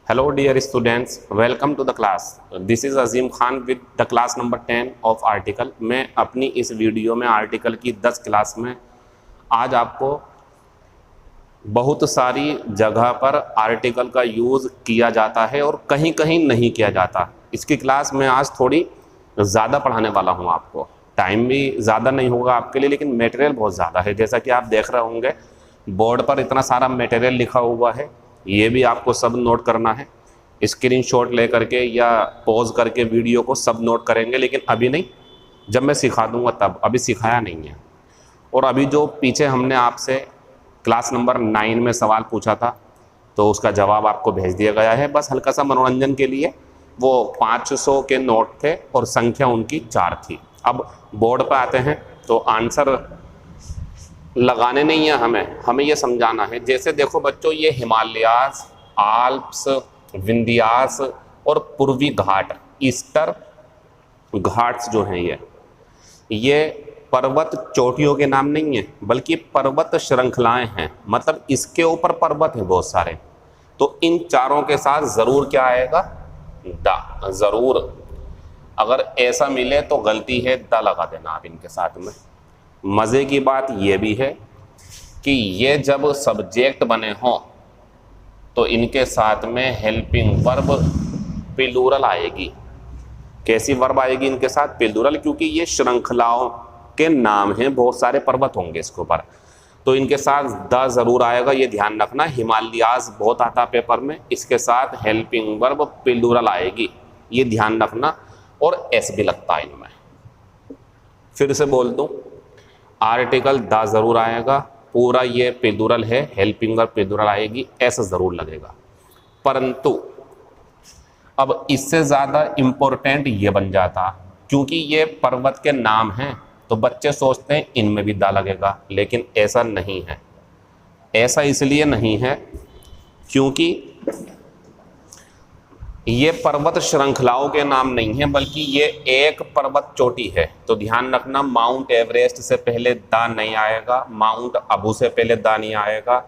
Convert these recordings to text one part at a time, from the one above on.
Hello dear students, welcome to the class. This is Azim Khan with the class number 10 of article. मैं अपनी इस video में article की 10 class में आज आपको बहुत सारी जगह पर आर्टिकल का यूज़ किया जाता है और कहीं कहीं नहीं किया जाता। इसकी क्लास में आज थोड़ी ज़्यादा पढ़ाने वाला हूँ आपको। टाइम भी ज़्यादा नहीं होगा आपके लिए, लेकिन मटेरियल बहुत ज़्यादा है। जैसा कि आप देख रहे होंगे बोर्ड पर इतना सारा मटेरियल लिखा हुआ है, ये भी आपको सब नोट करना है। स्क्रीनशॉट ले करके या पॉज करके वीडियो को सब नोट करेंगे, लेकिन अभी नहीं, जब मैं सिखा दूंगा तब। अभी सिखाया नहीं है। और अभी जो पीछे हमने आपसे क्लास नंबर 9 में सवाल पूछा था, तो उसका जवाब आपको भेज दिया गया है। बस हल्का सा मनोरंजन के लिए। वो 500 के नोट थे और संख्या उनकी 4 थी। अब बोर्ड पर आते हैं तो आंसर लगाने नहीं है, हमें ये समझाना है। जैसे देखो बच्चों, ये हिमालयास, आल्प्स, विंध्यास और पूर्वी घाट, ईस्टर घाट्स जो हैं, ये पर्वत चोटियों के नाम नहीं है, बल्कि पर्वत श्रृंखलाएं हैं। मतलब इसके ऊपर पर्वत हैं बहुत सारे। तो इन चारों के साथ ज़रूर क्या आएगा? दा। ज़रूर, अगर ऐसा मिले तो गलती है, दा लगा देना आप इनके साथ में। मज़े की बात यह भी है कि ये जब सब्जेक्ट बने हों तो इनके साथ में हेल्पिंग वर्ब प्लूरल आएगी। कैसी वर्ब आएगी इनके साथ? प्लूरल, क्योंकि ये श्रृंखलाओं के नाम हैं, बहुत सारे पर्वत होंगे इसके ऊपर। तो इनके साथ द ज़रूर आएगा, ये ध्यान रखना। हिमालयास बहुत आता पेपर में, इसके साथ हेल्पिंग वर्ब प्लूरल आएगी, ये ध्यान रखना। और एस भी लगता है इनमें। फिर से बोल दूँ, आर्टिकल द ज़रूर आएगा, पूरा ये प्लूरल है, हेल्पिंग वर्ब प्लूरल आएगी, एस ज़रूर लगेगा। परंतु अब इससे ज़्यादा इम्पोर्टेंट ये बन जाता, क्योंकि ये पर्वत के नाम हैं तो बच्चे सोचते हैं इनमें भी दा लगेगा, लेकिन ऐसा नहीं है। ऐसा इसलिए नहीं है क्योंकि ये पर्वत श्रृंखलाओं के नाम नहीं है, बल्कि ये एक पर्वत चोटी है। तो ध्यान रखना, माउंट एवरेस्ट से पहले दा नहीं आएगा, माउंट अबू से पहले दा नहीं आएगा,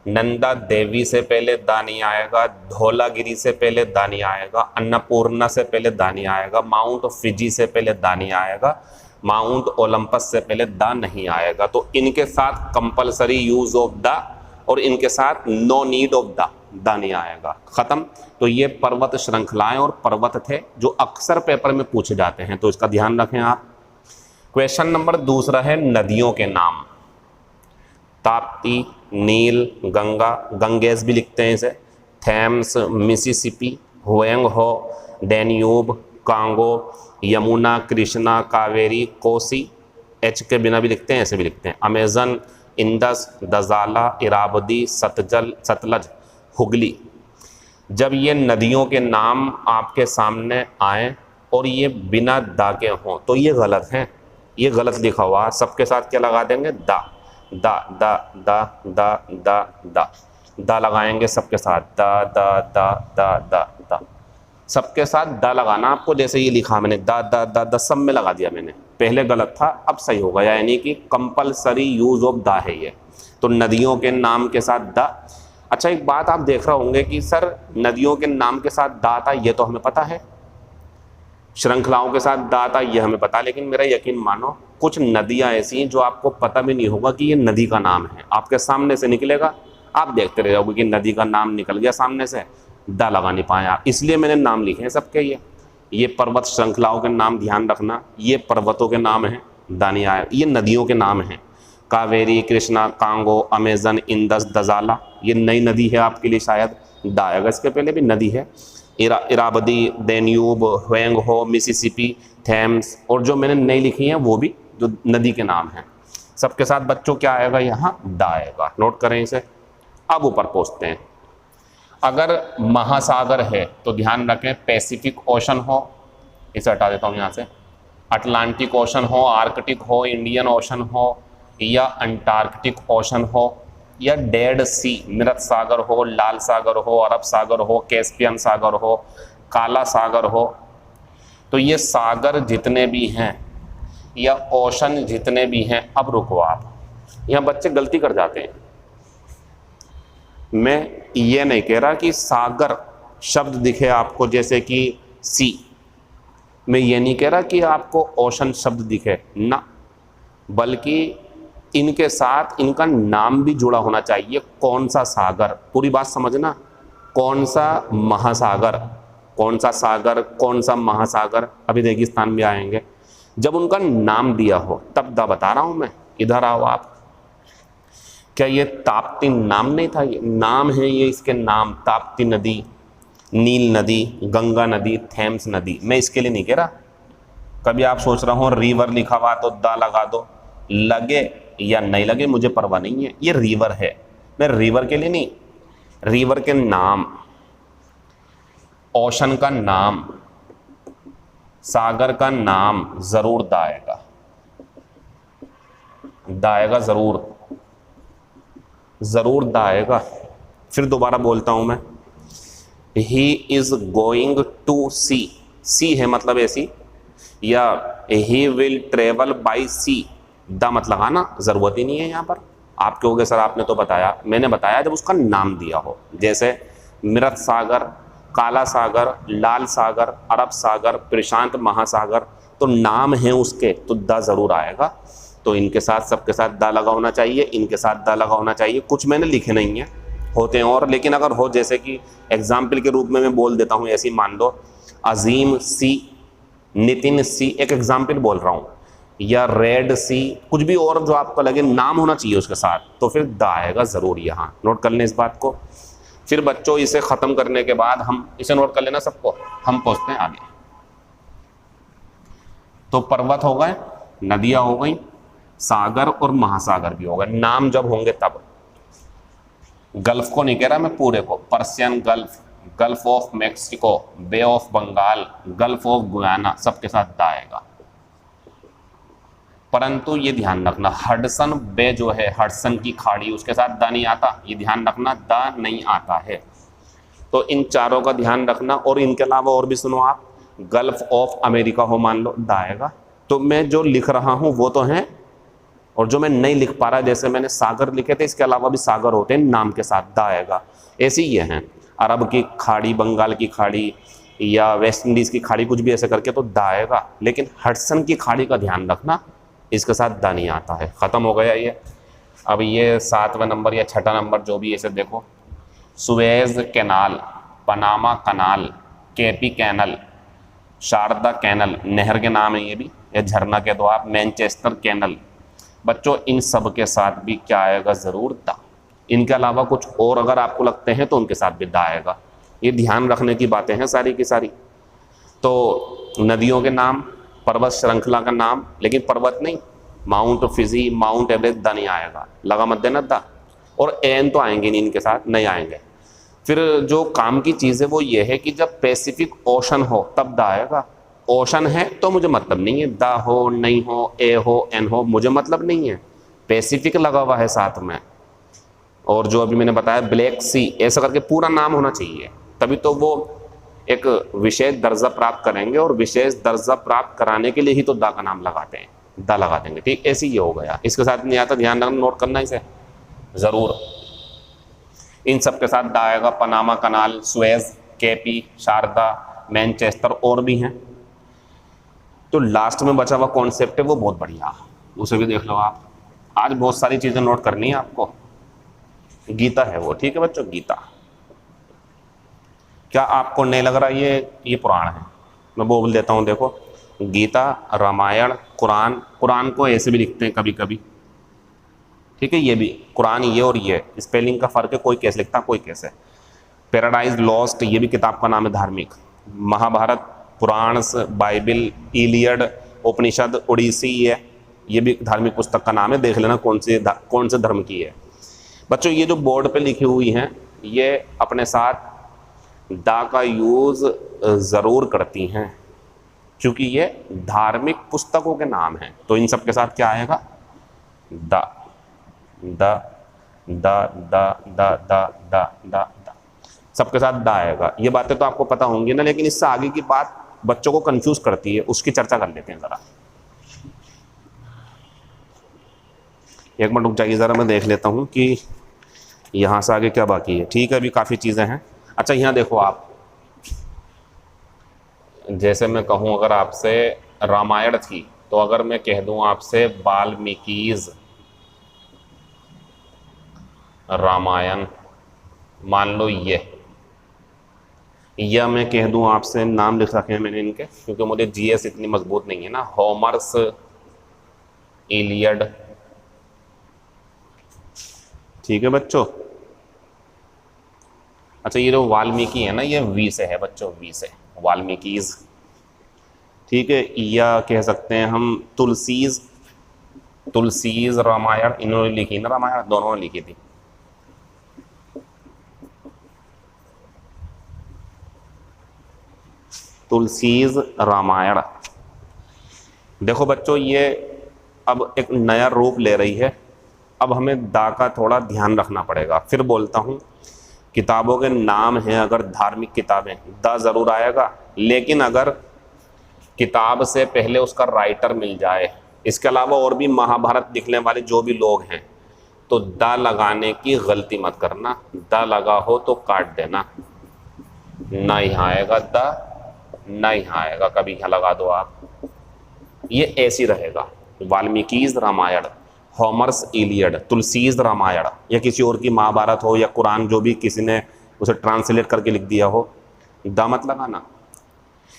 नंदा देवी से पहले दा नहीं आएगा, धौलागिरी से पहले दा नहीं आएगा, अन्नपूर्णा से पहले दा नहीं आएगा, माउंट फिजी से पहले दा नहीं आएगा, माउंट ओलंपस से पहले दा नहीं आएगा। तो इनके साथ कंपलसरी यूज ऑफ द और इनके साथ नो नीड ऑफ दा नहीं आएगा। ख़त्म। तो ये पर्वत श्रृंखलाएं और पर्वत थे जो अक्सर पेपर में पूछे जाते हैं, तो इसका ध्यान रखें आप। क्वेश्चन नंबर दूसरा है नदियों के नाम। ताप्ती, नील, गंगा, गंगेस भी लिखते हैं इसे, Thames, Mississippi, Hwang Ho, Danube, Congo, Yamuna, Krishna, Kaveri, Kosi, H के बिना भी लिखते हैं, ऐसे भी लिखते हैं, Amazon, Indus, Dajla, Irrawaddy, Sutlej, Hooghly. जब ये नदियों के नाम आपके सामने आए और ये बिना दा के हों तो ये गलत हैं, ये गलत लिखा हुआ। सबके साथ क्या लगा देंगे? दा। दा दा दा दा दा दा दा लगाएंगे सबके साथ, दा दा दा दा दा दा, सबके साथ दा लगाना आपको। जैसे ये लिखा मैंने, दा दा दा दा, सब में लगा दिया मैंने। पहले गलत था, अब सही होगा, यानी कि कंपलसरी यूज ऑफ दा है ये। तो नदियों के नाम के साथ दा। अच्छा, एक बात आप देख रहे होंगे कि सर नदियों के नाम के साथ दा आता, ये तो हमें पता है, श्रृंखलाओं के साथ दा आता, ये हमें पता। लेकिन मेरा यकीन मानो, कुछ नदियां ऐसी हैं जो आपको पता भी नहीं होगा कि ये नदी का नाम है। आपके सामने से निकलेगा, आप देखते रह जाओगे कि नदी का नाम निकल गया सामने से, दा लगा नहीं पाए आप। इसलिए मैंने नाम लिखे हैं सबके। ये पर्वत श्रृंखलाओं के नाम ध्यान रखना, ये पर्वतों के नाम हैं, दा नहीं आया। ये नदियों के नाम हैं, Kaveri, Krishna, Congo, Amazon, Indus, Dajla, ये नई नदी है आपके लिए, शायद दा आएगा। इसके पहले भी नदी है, इरावदी, डैन्यूब, हुएंगहो, मिसिसिपी, थेम्स, और जो मैंने नई लिखी हैं वो भी जो नदी के नाम हैं। सबके साथ बच्चों क्या आएगा? यहाँ दा आएगा, नोट करें इसे। अब ऊपर पहुँचते हैं। अगर महासागर है तो ध्यान रखें, पैसिफिक ओशन हो, इसे हटा देता हूँ यहाँ से, अटलांटिक ओशन हो, आर्कटिक हो, इंडियन ओशन हो, या अंटार्कटिक ओशन हो, या डेड सी, मृत सागर हो, लाल सागर हो, अरब सागर हो, कैस्पियन सागर हो, काला सागर हो, तो ये सागर जितने भी हैं या ओशन जितने भी हैं। अब रुको आप, यहाँ बच्चे गलती कर जाते हैं। मैं ये नहीं कह रहा कि सागर शब्द दिखे आपको जैसे कि सी, मैं ये नहीं कह रहा कि आपको ओशन शब्द दिखे ना, बल्कि इनके साथ इनका नाम भी जुड़ा होना चाहिए। कौन सा सागर, पूरी बात समझना, कौन सा महासागर, कौन सा सागर, कौन सा महासागर, अभी रेगिस्तान भी आएंगे। जब उनका नाम दिया हो तब दा बता रहा हूं मैं। इधर आओ आप, क्या ये ताप्ती नाम नहीं था? ये नाम है, ये इसके नाम, ताप्ती नदी, नील नदी, गंगा नदी, थेम्स नदी। मैं इसके लिए नहीं कह रहा। कभी आप सोच रहा हो रिवर लिखा हुआ तो दा लगा दो, लगे या नहीं लगे मुझे परवाह नहीं है, ये रिवर है, मैं रिवर के लिए नहीं, रिवर के नाम, ओशन का नाम, सागर का नाम जरूर दा आएगा, दा आएगा, जरूर दा आएगा। फिर दोबारा बोलता हूं मैं, ही इज गोइंग टू सी, सी है मतलब ऐसी, या ही विल ट्रेवल बाई सी, दा मत लगाना, जरूरत ही नहीं है यहां पर। आप कहोगे सर आपने तो बताया, मैंने बताया जब उसका नाम दिया हो, जैसे मृत सागर, काला सागर, लाल सागर, अरब सागर, प्रशांत महासागर, तो नाम है उसके तो दा जरूर आएगा। तो इनके साथ, सबके साथ दा लगा होना चाहिए, इनके साथ दा लगा होना चाहिए। कुछ मैंने लिखे नहीं है, होते हैं और, लेकिन अगर हो, जैसे कि एग्जाम्पल के रूप में मैं बोल देता हूँ, ऐसी मान लो अजीम सी, नितिन सी, एक एग्जाम्पल बोल रहा हूँ, या रेड सी, कुछ भी और जो आपको लगे, नाम होना चाहिए उसके साथ, तो फिर दा आएगा जरूर। यहाँ नोट कर लें इस बात को। फिर बच्चों इसे खत्म करने के बाद हम इसे नोट कर लेना सबको, हम पहुंचते हैं आगे। तो पर्वत हो गए, नदियां हो गई, सागर और महासागर भी हो गए। नाम जब होंगे तब, गल्फ को नहीं कह रहा मैं, पूरे को, Persian gulf, gulf of Mexico, bay of Bengal, gulf of Guyana, सबके साथ दा आएगा। परंतु ये ध्यान रखना, हडसन बे जो है, हडसन की खाड़ी, उसके साथ दा नहीं आता, ये ध्यान रखना, दा नहीं आता है। तो इन चारों का ध्यान रखना। और इनके अलावा और भी सुनो आप, गल्फ ऑफ अमेरिका हो मान लो, दा आएगा। तो मैं जो लिख रहा हूं वो तो है, और जो मैं नहीं लिख पा रहा, जैसे मैंने सागर लिखे थे, इसके अलावा भी सागर होते हैं, नाम के साथ दा आएगा। ऐसे ही ये हैं, अरब की खाड़ी, बंगाल की खाड़ी, या वेस्ट इंडीज की खाड़ी, कुछ भी ऐसे करके तो दा आएगा। लेकिन हडसन की खाड़ी का ध्यान रखना, इसके साथ दा नहीं आता है। ख़त्म हो गया ये। अब ये 7वां नंबर या 6ठा नंबर जो भी, ऐसे देखो, Suez canal, Panama canal, KP canal, Sharda canal, नहर के नाम है ये भी, या झरना के दो आप, मैनचेस्टर कैनल। बच्चों इन सब के साथ भी क्या आएगा? ज़रूर दा। इनके अलावा कुछ और अगर आपको लगते हैं तो उनके साथ भी दा आएगा। ये ध्यान रखने की बातें हैं सारी की सारी। तो नदियों के नाम, पर्वत श्रृंखला का नाम, लेकिन पर्वत नहीं, माउंट फिजी, माउंट एवरेस्ट, दा नहीं आएगा, लगा मत देना दा। और एन तो आएंगे नहीं, इनके साथ नहीं आएंगे। फिर जो काम की चीज़ है वो ये है कि जब पैसिफिक ओशन हो तब दा आएगा। ओशन है तो मुझे मतलब नहीं है, दा हो, नहीं हो, ए हो, एन हो, मुझे मतलब नहीं है, पैसिफिक लगा हुआ है साथ में। और जो अभी मैंने बताया ब्लैक सी, ऐसा करके पूरा नाम होना चाहिए, तभी तो वो एक विशेष दर्जा प्राप्त करेंगे। और विशेष दर्जा प्राप्त कराने के लिए ही तो दा का नाम लगाते हैं, दा लगा देंगे। ठीक, ऐसे ही हो गया। इसके साथ नहीं आता, ध्यान रखना, नोट करना इसे ज़रूर। इन सब के साथ दा आएगा, Panama canal, Suez, KP, Sharda, Manchester, और भी हैं। तो लास्ट में बचा हुआ कॉन्सेप्ट है वो बहुत बढ़िया, उसे भी देख लो आप। आज बहुत सारी चीज़ें नोट करनी है आपको। गीता है वो, ठीक है बच्चों, गीता। क्या आपको नहीं लग रहा ये पुराण है? मैं बोल देता हूँ, देखो, गीता, रामायण, कुरान, कुरान को ऐसे भी लिखते हैं कभी कभी, ठीक है, ये भी कुरान, ये और ये स्पेलिंग का फ़र्क है, कोई कैसे लिखता कोई कैसे। पैराडाइज लॉस्ट, ये भी किताब का नाम है धार्मिक। महाभारत, पुराण, बाइबिल, इलियड, उपनिषद, ओडिसी, ये भी धार्मिक पुस्तक का नाम है, देख लेना कौन से धर्म की है। बच्चों ये जो बोर्ड पे लिखी हुई हैं, ये अपने साथ दा का यूज़ ज़रूर करती हैं, क्योंकि ये धार्मिक पुस्तकों के नाम हैं। तो इन सब के साथ क्या आएगा? दा, दा, दा, दा, दा, दा, दा, दा, दा, सबके साथ दा आएगा। ये बातें तो आपको पता होंगी ना, लेकिन इससे आगे की बात बच्चों को कंफ्यूज करती है, उसकी चर्चा कर लेते हैं ज़रा। एक मिनट रुक जाइए ज़रा, मैं देख लेता हूँ कि यहाँ से आगे क्या बाकी है। ठीक है, अभी काफ़ी चीज़ें हैं। अच्छा यहाँ देखो आप, जैसे मैं कहूँ अगर आपसे रामायण थी, तो अगर मैं कह दूँ आपसे वाल्मीकिज रामायण, मान लो ये, या मैं कह दूं आपसे, नाम लिख रखे हैं मैंने इनके क्योंकि मुझे जीएस इतनी मजबूत नहीं है ना, होमर्स इलियड। ठीक है बच्चों। अच्छा, ये जो वाल्मीकि है ना, ये वी से है बच्चों, वी से, वाल्मीकिज। ठीक है, या कह सकते हैं हम तुलसीज, तुलसीज रामायण, इन्होंने लिखी ना रामायण, दोनों ने लिखी थी। तुलसीज रामायण। देखो बच्चों, ये अब एक नया रूप ले रही है। अब हमें दा का थोड़ा ध्यान रखना पड़ेगा। फिर बोलता हूँ, किताबों के नाम हैं अगर धार्मिक किताबें, दा ज़रूर आएगा, लेकिन अगर किताब से पहले उसका राइटर मिल जाए, इसके अलावा और भी महाभारत लिखने वाले जो भी लोग हैं, तो दा लगाने की गलती मत करना। दा लगा हो तो काट देना, ना यहाँ आएगा दा, ना यहाँ आएगा, कभी यहाँ लगा दो आप, ये ऐसी रहेगा। वाल्मीकिज रामायण, होमर्स इलियड, तुलसीज रामायण, या किसी और की महाभारत हो या कुरान, जो भी किसी ने उसे ट्रांसलेट करके लिख दिया हो, दा मत लगाना।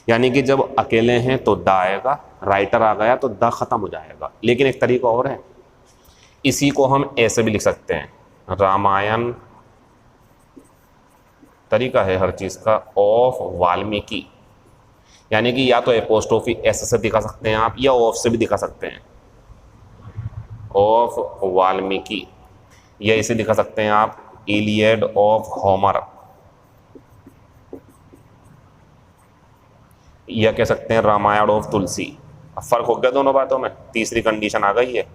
यानी कि जब अकेले हैं तो दा आएगा, राइटर आ गया तो दा खत्म हो जाएगा। लेकिन एक तरीका और है, इसी को हम ऐसे भी लिख सकते हैं, रामायण, तरीका है हर चीज़ का, ऑफ वाल्मीकि। यानी कि या तो एपोस्ट्रोफी एस से दिखा सकते हैं आप, या ऑफ से भी दिखा सकते हैं, ऑफ वाल्मीकि, या इसे दिखा सकते हैं आप, इलियड ऑफ होमर, या कह सकते हैं रामायण ऑफ तुलसी। अब फर्क हो गया दोनों बातों में, तीसरी कंडीशन आ गई है।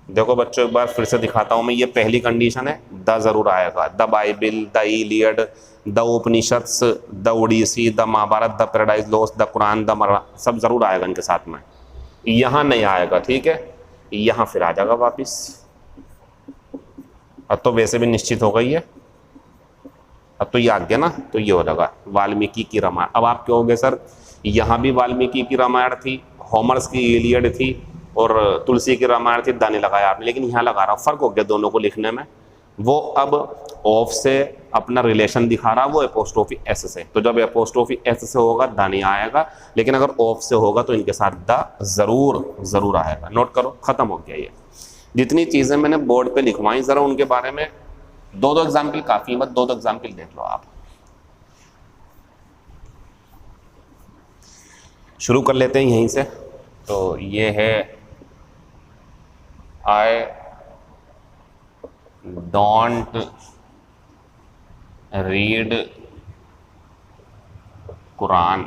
देखो बच्चों, एक बार फिर से दिखाता हूं मैं, ये पहली कंडीशन है, द जरूर आएगा, the Bible, the Iliad, the Upanishads, the Odyssey, the Mahabharata, the Paradise Lost, the Quran, the मरा, सब जरूर आएगा इनके साथ में। यहां नहीं आएगा, ठीक है, यहां फिर आ जाएगा वापिस। अब तो वैसे भी निश्चित हो गई है, अब तो ये आ गया ना, तो ये हो जाएगा वाल्मीकि की रामायण। अब आप कहोगे सर, यहाँ भी वाल्मीकि की रामायण थी, होमर्स की इलियड थी, और तुलसी की रामायण थी, दाने लगाया आपने, लेकिन यहाँ लगा रहा, फर्क हो गया दोनों को लिखने में। वो अब ऑफ से अपना रिलेशन दिखा रहा, वो एपोस्ट्रोफी एस से। तो जब एपोस्ट्रोफी एस से होगा दा नहीं आएगा, लेकिन अगर ऑफ से होगा तो इनके साथ दा जरूर जरूर आएगा। नोट करो, खत्म हो गया ये। जितनी चीज़ें मैंने बोर्ड पे लिखवाई, ज़रा उनके बारे में दो दो एग्जाम्पल काफ़ी, मत दो दो एग्जाम्पल देख लो आप। शुरू कर लेते हैं यहीं से। तो ये है, I don't read Quran,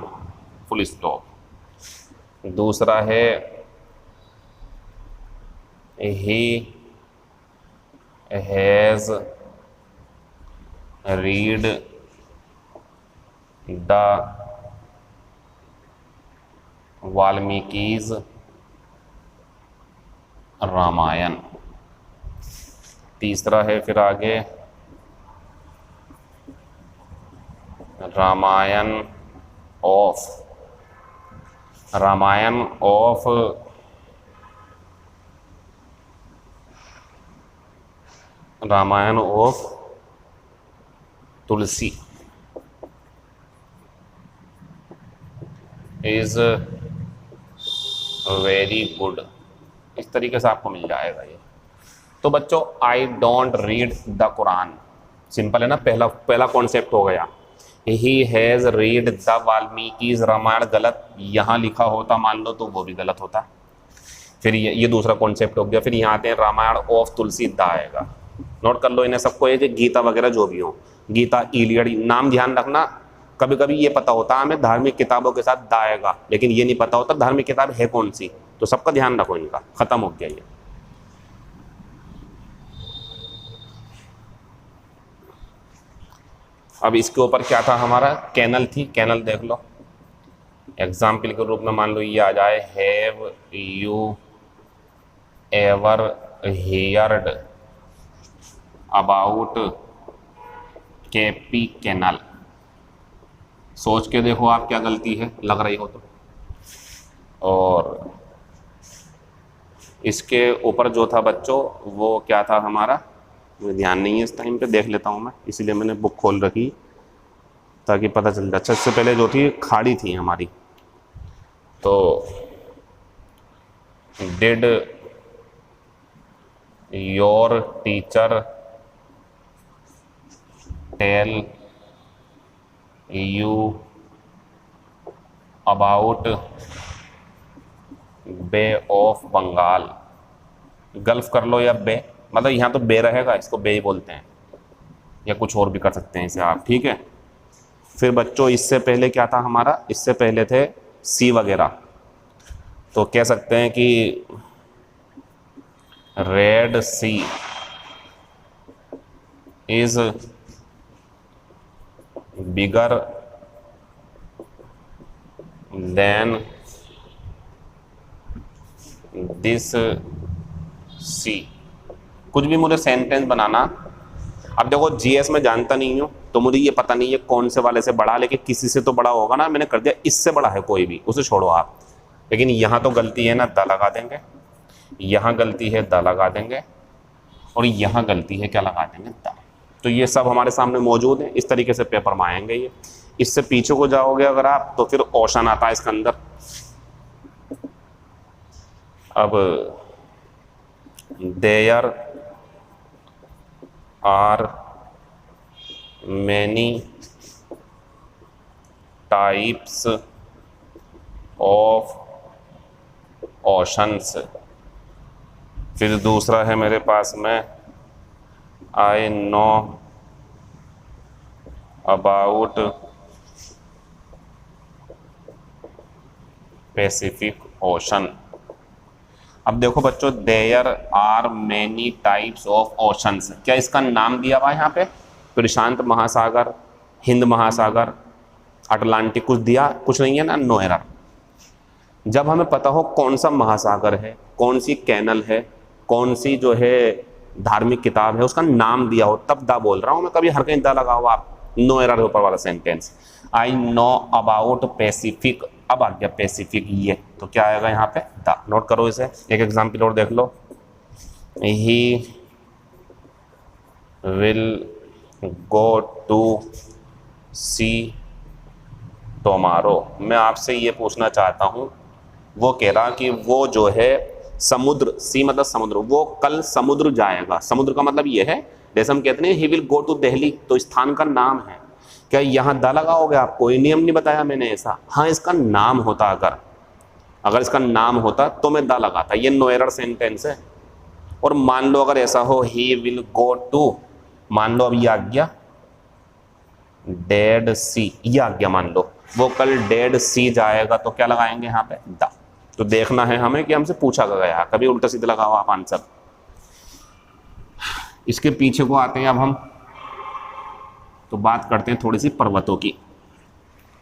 full stop. दूसरा है, he has read the Valmiki's Ramayana. तीसरा है फिर आगे, Ramayana of, Ramayana of Ramayana of Tulsi is very good. इस तरीके से आपको मिल जाएगा ये। तो बच्चों, I don't read the Quran, simple है ना, पहला पहला कॉन्सेप्ट हो गया। He has read the Valmiki's Ramayana, गलत, यहाँ लिखा होता मान लो तो वो भी गलत होता। फिर ये दूसरा कॉन्सेप्ट हो गया। फिर यहाँ आते हैं, रामायण ऑफ तुलसी, दा आएगा। नोट कर लो इन्हें सबको, ये गीता वगैरह जो भी हो, गीता, इलियड, नाम ध्यान रखना। कभी कभी ये पता होता है हमें धार्मिक किताबों के साथ दा आएगा, लेकिन ये नहीं पता होता धार्मिक किताब है कौन सी, तो सबका ध्यान रखो इनका। खत्म हो गया ये। अब इसके ऊपर क्या था हमारा, कैनल थी, कैनल देख लो। एग्जाम्पल के रूप में मान लो ये आ जाए, have you ever heard about KP canal. सोच के देखो आप क्या गलती है लग रही हो तो। और इसके ऊपर जो था बच्चों वो क्या था हमारा, मुझे ध्यान नहीं है इस टाइम पे, देख लेता हूँ मैं, इसीलिए मैंने बुक खोल रखी ताकि पता चल जाए। अच्छा, इससे पहले जो थी खाड़ी थी हमारी, तो did your teacher tell you about bay of Bengal. Gulf कर लो या बे, मतलब यहाँ तो बे रहेगा, इसको बे ही बोलते हैं, या कुछ और भी कर सकते हैं इसे आप, ठीक है। फिर बच्चों इससे पहले क्या था हमारा, इससे पहले थे सी वगैरह, तो कह सकते हैं कि red sea is bigger than this sea. कुछ भी मुझे सेंटेंस बनाना। अब देखो जीएस में जानता नहीं हूँ तो मुझे ये पता नहीं है कौन से वाले से बड़ा, लेकिन किसी से तो बड़ा होगा ना, मैंने कर दिया इससे बड़ा है कोई भी, उसे छोड़ो आप। लेकिन यहाँ तो गलती है ना, द लगा देंगे, यहाँ गलती है द लगा देंगे, और यहाँ गलती है क्या लगा देंगे, द। तो ये सब हमारे सामने मौजूद है, इस तरीके से पेपर में आएंगे ये। इससे पीछे को जाओगे अगर आप तो फिर ओशन आता है इसके अंदर। अब there are many types of oceans. फिर दूसरा है मेरे पास में I know about Pacific ocean. अब देखो बच्चों, there are many types of oceans, क्या इसका नाम दिया हुआ है यहाँ पे? प्रशांत महासागर, हिंद महासागर, अटलांटिक, कुछ दिया? कुछ नहीं है ना, नो एरर। जब हमें पता हो कौन सा महासागर है, कौन सी कैनल है, कौन सी जो है धार्मिक किताब है, उसका नाम दिया हो, तब दा बोल रहा हूं मैं, कभी हर कहीं दा लगा हो आप, नो एरर है ऊपर वाला sentence. I know about Pacific, अब आ गया पैसिफिक ये, तो क्या आएगा यहाँ पे, दा। नोट करो इसे, एक एग्जाम्पल और देख लो। ही विल गो टू सी टोमारो। मैं आपसे ये पूछना चाहता हूँ, वो कह रहा कि वो जो है समुद्र, सी मतलब समुद्र, वो कल समुद्र जाएगा। समुद्र का मतलब ये है, जैसे हम कहते हैं he will go to Delhi, तो स्थान का नाम है। क्या यहाँ दा लगाओगे आप? कोई नियम नहीं बताया मैंने ऐसा। हाँ, इसका नाम होता, अगर इसका नाम होता तो मैं दा लगाता, ये नो एरर सेंटेंस है। और मान लो अगर ऐसा हो ही विल गो टू, मान लो अब ये आ गया डेड सी, ये आ गया, मान लो वो कल डेड सी जाएगा, तो क्या लगाएंगे यहाँ पे, दा। तो देखना है हमें कि हमसे पूछा गया, कभी उल्टा सीधा लगाओ आप आंसर। इसके पीछे को आते हैं अब हम, तो बात करते हैं थोड़ी सी पर्वतों की।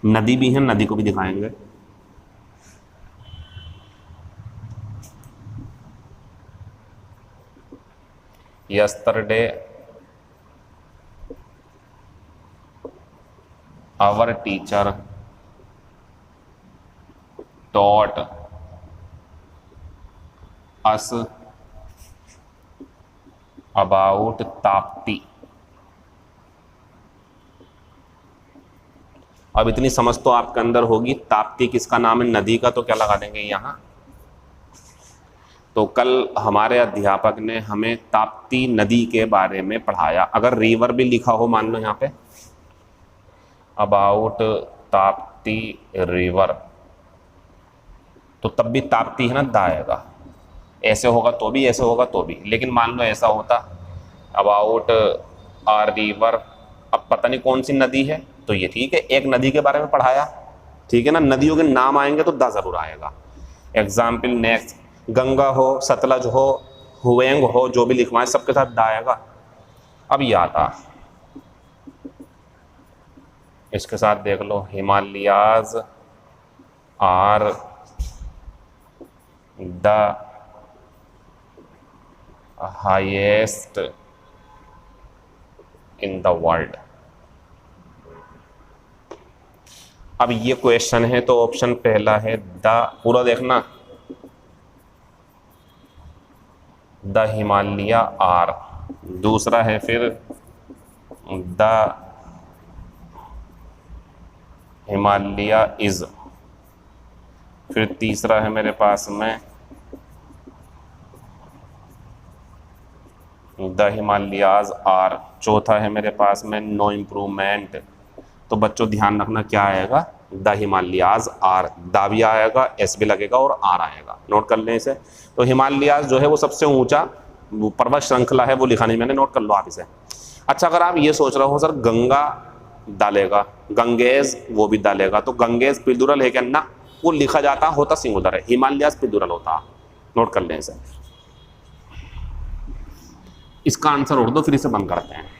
नदी भी है, नदी को भी दिखाएंगे। Yesterday our teacher taught us about Tapti. अब इतनी समझ तो आपके अंदर होगी, ताप्ती किसका नाम है, नदी का, तो क्या लगा देंगे यहाँ। तो कल हमारे अध्यापक ने हमें ताप्ती नदी के बारे में पढ़ाया। अगर रिवर भी लिखा हो मान लो यहाँ पे, अबाउट ताप्ती रिवर, तो तब भी ताप्ती है ना, दा आएगा। ऐसे होगा तो भी, ऐसे होगा तो भी। लेकिन मान लो ऐसा होता अबाउट आ रिवर, अब पता नहीं कौन सी नदी है, तो ये ठीक है, एक नदी के बारे में पढ़ाया, ठीक है ना। नदियों के नाम आएंगे तो दा जरूर आएगा। एग्जाम्पल नेक्स्ट, गंगा हो, सतलज हो, हुएंग हो, जो भी लिखवाएं सबके साथ दा आएगा। अब ये आता, इसके साथ देख लो, Himalayas are the highest in the world. अब ये क्वेश्चन है तो ऑप्शन पहला है द, पूरा देखना, द हिमालय आर। दूसरा है फिर द हिमालय इज। फिर तीसरा है मेरे पास में द हिमालयाज आर। चौथा है मेरे पास में नो इम्प्रूवमेंट। तो बच्चों ध्यान रखना क्या आएगा, द हिमालयाज आर, दा भी आएगा, एस भी लगेगा और आर आएगा, नोट कर लें इसे। तो हिमालयाज जो है वो सबसे ऊंचा पर्वत श्रृंखला है, वो लिखा नहीं मैंने, नोट कर लो आप इसे। अच्छा, अगर आप ये सोच रहे हो सर गंगा डालेगा, गंगेज वो भी डालेगा, तो गंगेज प्लूरल है क्या, ना, वो लिखा जाता होता सिंगुलर है, हिमालयाज प्लूरल होता, नोट कर लें इसे। इसका आंसर उड़ दो, फिर इसे बंद करते हैं।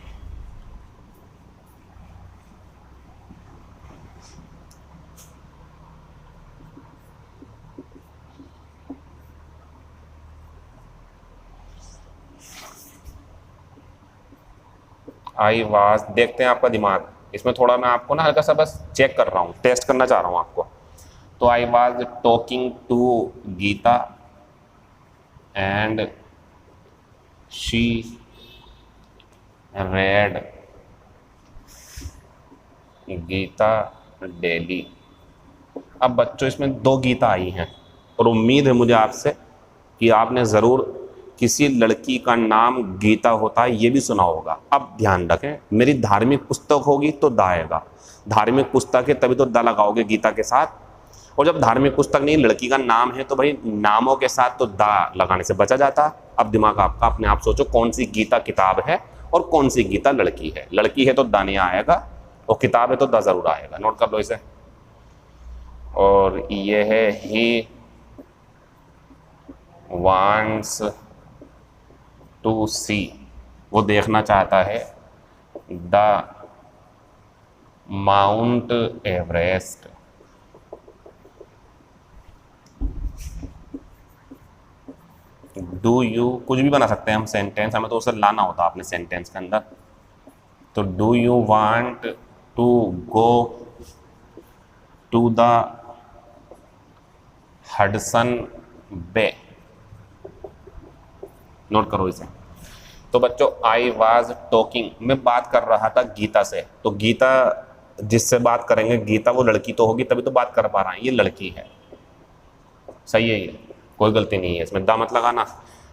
आई वाज, देखते हैं आपका दिमाग, इसमें थोड़ा मैं आपको ना हल्का सा बस चेक कर रहा हूँ, टेस्ट करना चाह रहा हूँ आपको। तो I was talking to Geeta and she read Gita daily. अब बच्चों इसमें दो गीता आई हैं और उम्मीद है मुझे आपसे कि आपने ज़रूर किसी लड़की का नाम गीता होता है ये भी सुना होगा। अब ध्यान रखें, मेरी धार्मिक पुस्तक होगी तो दा आएगा, धार्मिक पुस्तक है तभी तो दा लगाओगे गीता के साथ, और जब धार्मिक पुस्तक नहीं लड़की का नाम है तो भाई नामों के साथ तो दा लगाने से बचा जाता। अब दिमाग आपका अपने आप सोचो कौन सी गीता किताब है और कौन सी गीता लड़की है। लड़की है तो दा नहीं आएगा और किताब है तो दा जरूर आएगा, नोट कर लो इसे। और ये है ही वांट्स टू सी, वो देखना चाहता है the mount Everest. Do you, कुछ भी बना सकते हैं हम सेंटेंस, हमें तो उसे लाना होता अपने सेंटेंस के अंदर। तो do you want to go to the Hudson bay, नोट करो इसे। तो बच्चों आई वाज टॉकिंग, मैं बात कर रहा था गीता से, तो गीता जिससे बात करेंगे, गीता वो लड़की तो होगी तभी तो बात कर पा रहा है, ये लड़की है, सही है, ये कोई गलती नहीं है इसमें, दा मत लगाना।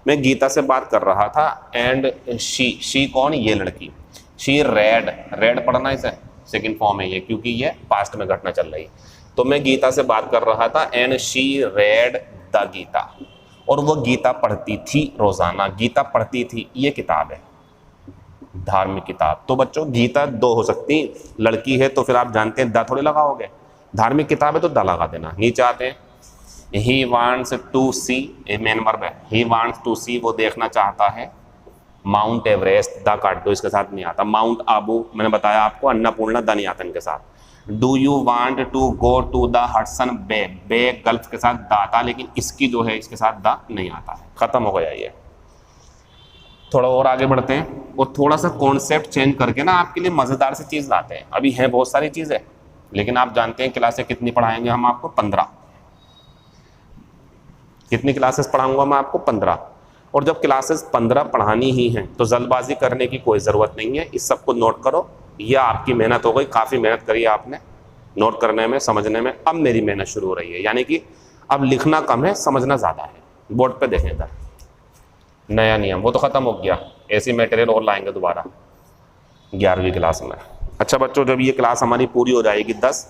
मैं गीता से बात कर रहा था एंड शी कौन, ये लड़की, शी रेड, रेड पढ़ना इसे, सेकंड फॉर्म है ये क्योंकि ये पास्ट में घटना चल रही। तो मैं गीता से बात कर रहा था and she read the Gita, और वो गीता पढ़ती थी रोजाना, गीता पढ़ती थी, ये किताब है धार्मिक किताब। तो बच्चों गीता दो हो सकती, लड़की है तो फिर आप जानते हैं दा थोड़े लगाओगे, धार्मिक किताब है तो दा लगा देना। नीचे आते हैं, he wants to see, a main verb है, ही वांट्स टू सी, वो देखना चाहता है माउंट एवरेस्ट, दा काट दो, इसके साथ नहीं आता। माउंट आबू मैंने बताया आपको, अन्नपूर्णा दा नहीं आता इनके साथ। Do you want to go to the Hudson bay, bay gulf के साथ दा आता, लेकिन इसकी जो है इसके साथ दा नहीं आता है, खत्म हो गया ये। थोड़ा और आगे बढ़ते हैं और थोड़ा सा कॉन्सेप्ट चेंज करके ना आपके लिए मज़ेदार सी चीज़ लाते हैं। अभी है बहुत सारी चीज़ें, लेकिन आप जानते हैं क्लासें कितनी पढ़ाएंगे हम आपको, 15। कितनी क्लासेस पढ़ाऊंगा मैं आपको, 15। और जब क्लासेस 15 पढ़ानी ही हैं तो जल्दबाजी करने की कोई ज़रूरत नहीं है, इस सब को नोट करो। यह आपकी मेहनत हो गई, काफ़ी मेहनत करी आपने नोट करने में, समझने में। अब मेरी मेहनत शुरू हो रही है, यानी कि अब लिखना कम है, समझना ज़्यादा है। बोर्ड पे देखें इधर, नया नियम वो तो ख़त्म हो गया, ऐसी मटेरियल और लाएंगे दोबारा 11वीं क्लास में। अच्छा बच्चों, जब ये क्लास हमारी पूरी हो जाएगी 10,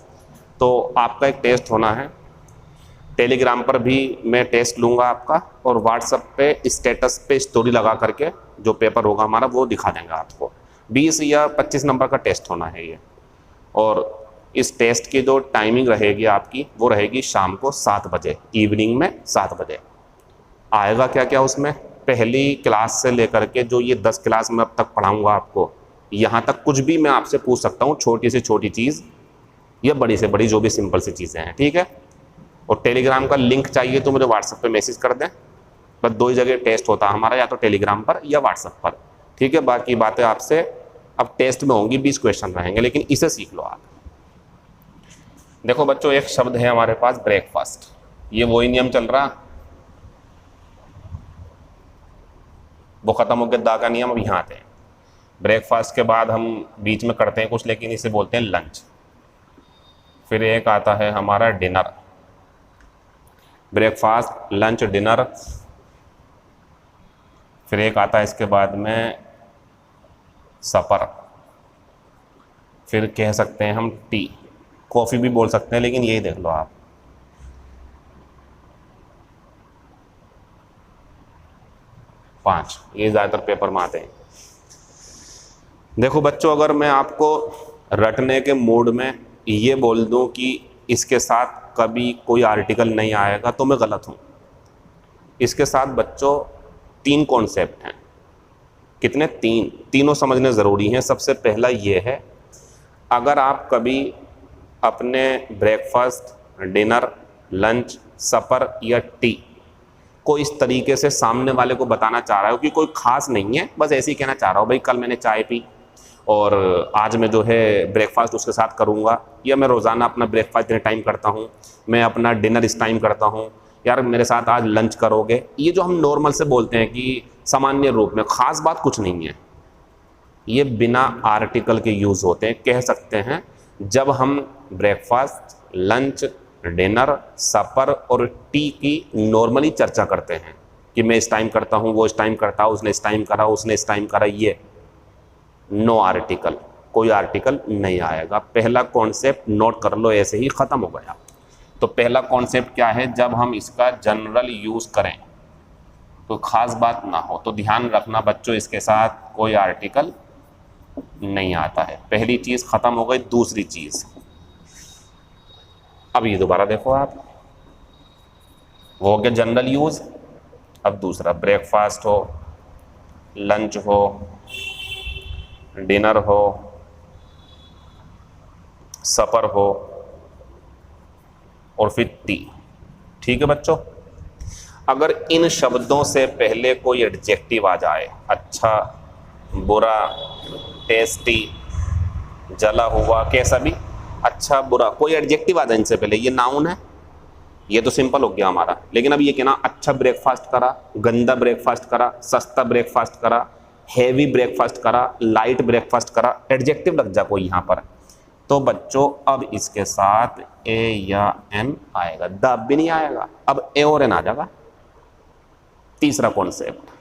तो आपका एक टेस्ट होना है। टेलीग्राम पर भी मैं टेस्ट लूँगा आपका, और व्हाट्सएप पे स्टेटस पे स्टोरी लगा करके जो पेपर होगा हमारा वो दिखा देंगे आपको। 20 या 25 नंबर का टेस्ट होना है ये। और इस टेस्ट की जो टाइमिंग रहेगी आपकी, वो रहेगी शाम को 7 बजे, इवनिंग में 7 बजे। आएगा क्या क्या उसमें, पहली क्लास से लेकर के जो ये 10 क्लास में अब तक पढ़ाऊँगा आपको, यहाँ तक कुछ भी मैं आपसे पूछ सकता हूँ, छोटी से छोटी चीज़ या बड़ी से बड़ी, जो भी सिंपल सी चीज़ें हैं, ठीक है। और टेलीग्राम का लिंक चाहिए तो मुझे व्हाट्सएप पे मैसेज कर दें। बस 2 ही जगह टेस्ट होता है हमारा, या तो टेलीग्राम पर या व्हाट्सएप पर, ठीक है। बाकी बातें आपसे अब टेस्ट में होंगी, 20 क्वेश्चन रहेंगे, लेकिन इसे सीख लो आप। देखो बच्चों, एक शब्द है हमारे पास ब्रेकफास्ट, ये वही नियम चल रहा, वो खत्म हो गया दा का नियम, अब यहाँ आते हैं। ब्रेकफास्ट के बाद हम बीच में करते हैं कुछ, लेकिन इसे बोलते हैं लंच। फिर एक आता है हमारा डिनर, ब्रेकफास्ट लंच डिनर। फिर एक आता है इसके बाद में सपर, फिर कह सकते हैं हम टी, कॉफ़ी भी बोल सकते हैं, लेकिन यही देख लो आप। पाँच, ये ज़्यादातर पेपर में आते हैं। देखो बच्चों, अगर मैं आपको रटने के मूड में ये बोल दूं कि इसके साथ कभी कोई आर्टिकल नहीं आएगा तो मैं गलत हूँ। इसके साथ बच्चों तीन कॉन्सेप्ट हैं। कितने? तीन। तीनों समझने ज़रूरी हैं। सबसे पहला ये है, अगर आप कभी अपने ब्रेकफास्ट, डिनर, लंच, सपर या टी को इस तरीके से सामने वाले को बताना चाह रहा हो कि कोई ख़ास नहीं है, बस ऐसे ही कहना चाह रहा हो भाई कल मैंने चाय पी और आज मैं जो है ब्रेकफास्ट उसके साथ करूँगा, या मैं रोज़ाना अपना ब्रेकफास्ट इतने टाइम करता हूँ, मैं अपना डिनर इस टाइम करता हूँ, यार मेरे साथ आज लंच करोगे। ये जो हम नॉर्मल से बोलते हैं कि सामान्य रूप में, ख़ास बात कुछ नहीं है। ये बिना आर्टिकल के यूज़ होते हैं। कह सकते हैं जब हम ब्रेकफास्ट, लंच, डिनर, सपर और टी की नॉर्मली चर्चा करते हैं कि मैं इस टाइम करता हूँ, वो इस टाइम करता है, उसने इस टाइम करा, उसने इस टाइम करा, ये नो आर्टिकल, कोई आर्टिकल नहीं आएगा। पहला कॉन्सेप्ट नोट कर लो, ऐसे ही ख़त्म हो गया। तो पहला कॉन्सेप्ट क्या है? जब हम इसका जनरल यूज़ करें तो ख़ास बात ना हो, तो ध्यान रखना बच्चों इसके साथ कोई आर्टिकल नहीं आता है। पहली चीज़ ख़त्म हो गई। दूसरी चीज़, अब ये दोबारा देखो आप, वो हो गया जनरल यूज़। अब दूसरा, ब्रेकफास्ट हो, लंच हो, डिनर हो, सपर हो और फिर टी। ठीक है बच्चों, अगर इन शब्दों से पहले कोई एडजेक्टिव आ जाए, अच्छा, बुरा, टेस्टी, जला हुआ, कैसा भी, अच्छा बुरा, कोई एडजेक्टिव आ जाए इनसे पहले, ये नाउन है, ये तो सिंपल हो गया हमारा। लेकिन अब ये कहना अच्छा ब्रेकफास्ट करा, गंदा ब्रेकफास्ट करा, सस्ता ब्रेकफास्ट करा, हैवी ब्रेकफास्ट करा, लाइट ब्रेकफास्ट करा, एडजेक्टिव लग जा कोई यहाँ पर, तो बच्चों अब इसके साथ ए या एन आएगा, द भी नहीं आएगा, अब ए और एन आ जाएगा। तीसरा कॉन्सेप्ट,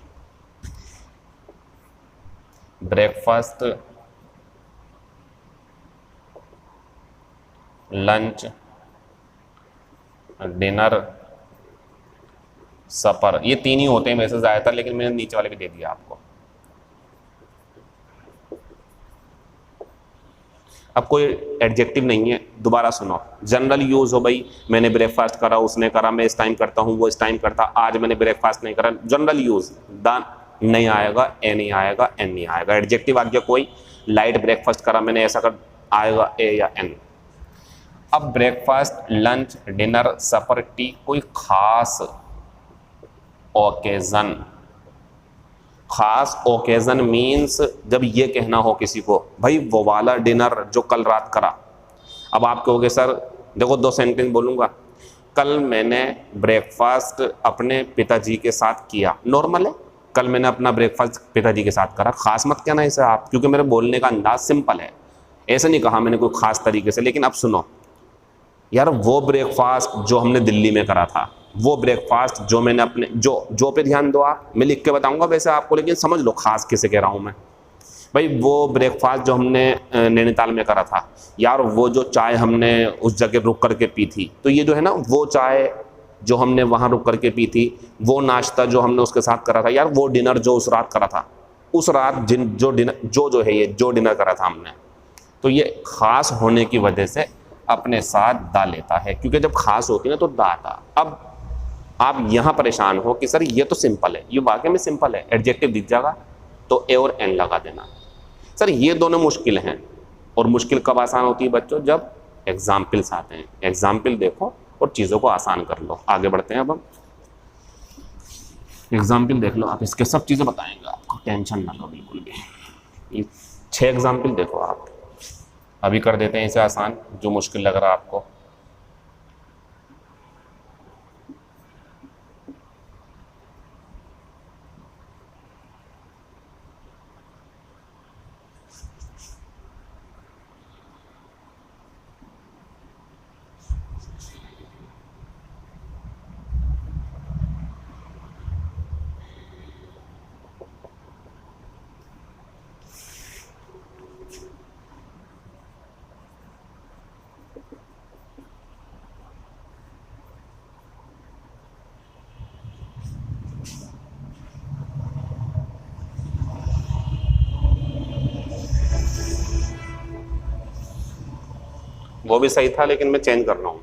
ब्रेकफास्ट, लंच, डिनर, सपर, ये तीन ही होते हैं वैसे ज़्यादातर, लेकिन मैंने नीचे वाले भी दे दिया आपको। अब कोई एडजेक्टिव नहीं है, दोबारा सुनो, जनरल यूज़ हो भाई, मैंने ब्रेकफास्ट करा, उसने करा, मैं इस टाइम करता हूँ, वो इस टाइम करता, आज मैंने ब्रेकफास्ट नहीं करा, जनरल यूज़, द नहीं आएगा, ए नहीं आएगा, एन नहीं आएगा। एडजेक्टिव आ गया कोई, लाइट ब्रेकफास्ट करा मैंने, ऐसा कर, आएगा ए या एन। अब ब्रेकफास्ट, लंच, डिनर, सपर, टी, कोई खास ओकेजन, खास ओकेजन मीन्स जब ये कहना हो किसी को भाई वो वाला डिनर जो कल रात करा। अब आप कहोगे सर देखो, दो सेंटेंस बोलूँगा, कल मैंने ब्रेकफास्ट अपने पिताजी के साथ किया, नॉर्मल है, कल मैंने अपना ब्रेकफास्ट पिताजी के साथ करा, खास मत कहना इसे आप, क्योंकि मेरे बोलने का अंदाज सिंपल है, ऐसे नहीं कहा मैंने कोई खास तरीके से। लेकिन अब सुनो यार, वो ब्रेकफास्ट जो हमने दिल्ली में करा था, वो ब्रेकफास्ट जो मैंने अपने, जो पे ध्यान दो आप, मैं लिख के बताऊंगा वैसे आपको, लेकिन समझ लो खास किसे कह रहा हूँ मैं भाई। वो ब्रेकफास्ट जो हमने नैनीताल में करा था यार, वो जो चाय हमने उस जगह रुक करके पी थी, तो ये जो है ना, वो चाय जो हमने वहाँ रुक करके पी थी, वो नाश्ता जो हमने उसके साथ करा था यार, वो डिनर जो उस रात करा था, उस रात जो डिनर जो है ये जो डिनर करा था हमने, तो ये खास होने की वजह से अपने साथ दा लेता है, क्योंकि जब खास होती है ना तो दा आता। अब आप यहाँ परेशान हो कि सर ये तो सिंपल है, ये वाकई में सिंपल है, एडजेक्टिव दिख जाएगा तो ए और एन लगा देना। सर ये दोनों मुश्किल हैं, और मुश्किल कब आसान होती है बच्चों? जब एग्जाम्पल्स आते हैं। एग्जाम्पल देखो और चीज़ों को आसान कर लो। आगे बढ़ते हैं अब हम, एग्जाम्पल देख लो आप, इसके सब चीज़ें बताएंगे आपको, टेंशन ना लो बिल्कुल भी। ये 6 एग्जाम्पल देखो आप, अभी कर देते हैं इसे आसान, जो मुश्किल लग रहा है आपको। वो भी सही था लेकिन मैं चेंज कर रहा हूँ।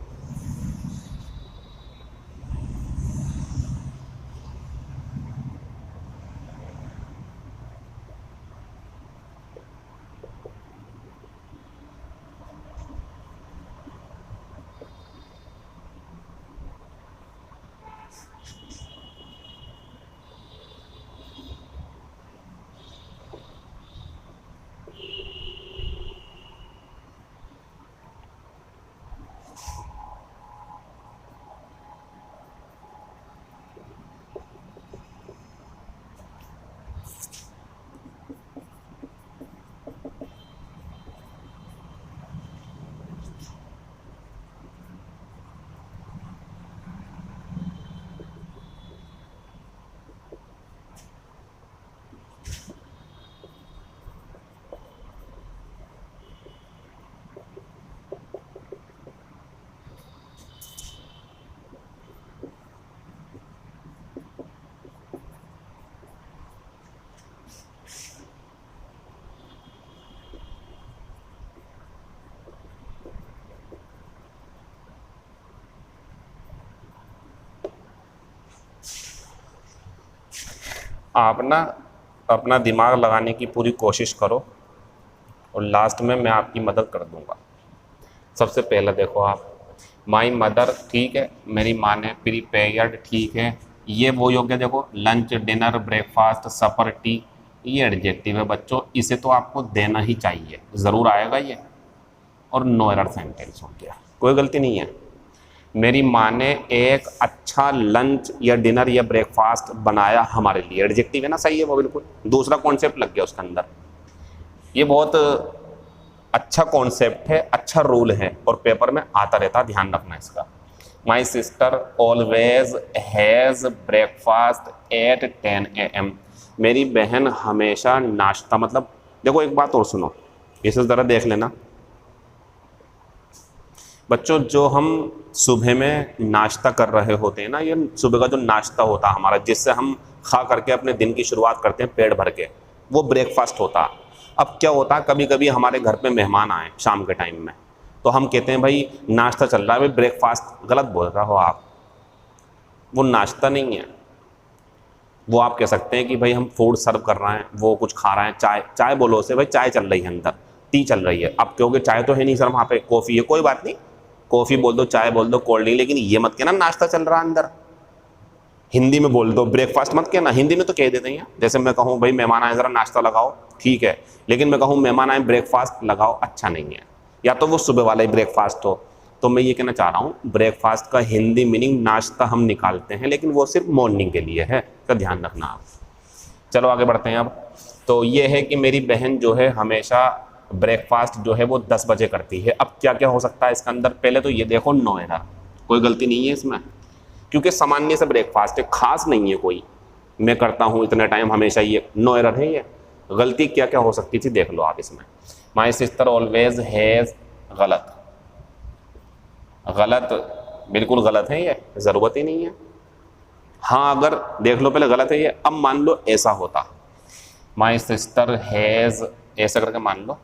आप ना अपना दिमाग लगाने की पूरी कोशिश करो और लास्ट में मैं आपकी मदद कर दूंगा। सबसे पहले देखो आप, माई मदर, ठीक है, मेरी माँ ने प्रीपेयर्ड, ठीक है, ये वो योग्य, देखो लंच, डिनर, ब्रेकफास्ट, सपर, टी, ये एडजेक्टिव है बच्चों, इसे तो आपको देना ही चाहिए, ज़रूर आएगा ये। और नो एरर सेंटेंस हो गया, कोई गलती नहीं है। मेरी माँ ने एक अच्छा लंच या डिनर या ब्रेकफास्ट बनाया हमारे लिए, एडजेक्टिव है ना, सही है वो बिल्कुल। दूसरा कॉन्सेप्ट लग गया उसके अंदर। ये बहुत अच्छा कॉन्सेप्ट है, अच्छा रूल है और पेपर में आता रहता, ध्यान रखना इसका। My sister always has breakfast at 10 AM। मेरी बहन हमेशा नाश्ता, मतलब देखो एक बात और सुनो, इसे ज़रा देख लेना बच्चों। जो हम सुबह में नाश्ता कर रहे होते हैं ना, ये सुबह का जो नाश्ता होता है हमारा, जिससे हम खा करके अपने दिन की शुरुआत करते हैं पेट भर के, वो ब्रेकफास्ट होता है। अब क्या होता है, कभी कभी हमारे घर पे मेहमान आए शाम के टाइम में, तो हम कहते हैं भाई नाश्ता चल रहा है, भाई ब्रेकफास्ट। गलत बोल रहा हो आप, वो नाश्ता नहीं है। वो आप कह सकते हैं कि भाई हम फूड सर्व कर रहे हैं, वो कुछ खा रहे हैं, चाय, चाय बोलो उसे, भाई चाय चल रही है अंदर, टी चल रही है। अब क्योंकि चाय तो है नहीं सर वहाँ पे, कॉफ़ी है, कोई बात नहीं, कॉफ़ी बोल दो, चाय बोल दो, कोल्ड ड्रिंक, लेकिन ये मत कहना नाश्ता चल रहा है अंदर। हिंदी में बोल दो, ब्रेकफास्ट मत कहना। हिंदी में तो कह देते हैं, जैसे मैं कहूँ भाई मेहमान आए ज़रा नाश्ता लगाओ, ठीक है, लेकिन मैं कहूँ मेहमान आए ब्रेकफास्ट लगाओ, अच्छा नहीं है। या तो वो सुबह वाला ही ब्रेकफास्ट हो। तो मैं ये कहना चाह रहा हूँ, ब्रेकफास्ट का हिंदी मीनिंग नाश्ता हम निकालते हैं, लेकिन वो सिर्फ मॉर्निंग के लिए है, का ध्यान रखना आप। चलो आगे बढ़ते हैं अब। तो ये है कि मेरी बहन जो है हमेशा ब्रेकफास्ट जो है वो 10 बजे करती है। अब क्या क्या हो सकता है इसके अंदर, पहले तो ये देखो नो एरर, कोई गलती नहीं है इसमें, क्योंकि सामान्य से ब्रेकफास्ट है, खास नहीं है कोई, मैं करता हूँ इतने टाइम हमेशा, ये नो एरर है। ये गलती क्या क्या हो सकती थी देख लो आप इसमें। माई सिस्टर ऑलवेज हैज़, गलत, गलत, बिल्कुल गलत है, ये ज़रूरत ही नहीं है। हाँ अगर देख लो पहले गलत है ये। अब मान लो ऐसा होता, माई सिस्टर हैज़, ऐसा करके मान लो,